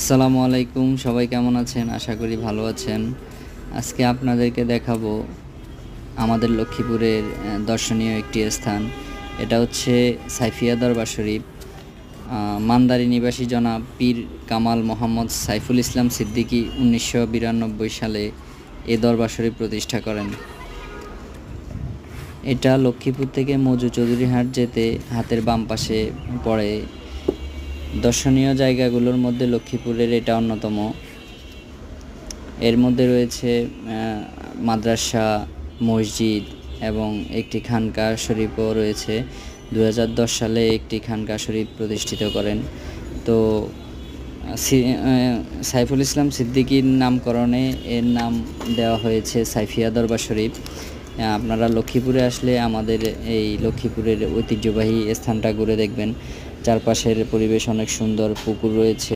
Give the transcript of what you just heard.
আসসালামু আলাইকুম, সবাই কেমন আছেন? আশা করি ভালো আছেন। আজকে আপনাদেরকে দেখাবো আমাদের লক্ষ্মীপুরের দর্শনীয় একটি স্থান। এটা হচ্ছে সাইফিয়া দরবার শরীফ। মান্দারি নিবাসী জনাব পীর কামাল মোহাম্মদ সাইফুল ইসলাম সিদ্দিকী ১৯৯২ সালে এ দরবার শরীফ প্রতিষ্ঠা করেন। এটা লক্ষ্মীপুর থেকে মৌজু চৌধুরীহাট যেতে হাতের বাম পাশে পড়ে। দর্শনীয় জায়গাগুলোর মধ্যে লক্ষ্মীপুরের এটা অন্যতম। এর মধ্যে রয়েছে মাদ্রাসা, মসজিদ এবং একটি খানকা শরীফও রয়েছে। ২০১০ সালে একটি খানকা শরীফ প্রতিষ্ঠিত করেন। তো সাইফুল ইসলাম সিদ্দিকীর নামকরণে এর নাম দেওয়া হয়েছে সাইফিয়া দরবার শরীফ। আপনারা লক্ষ্মীপুরে আসলে আমাদের এই লক্ষ্মীপুরের ঐতিহ্যবাহী স্থানটা ঘুরে দেখবেন। চারপাশের পরিবেশ অনেক সুন্দর, পুকুর রয়েছে।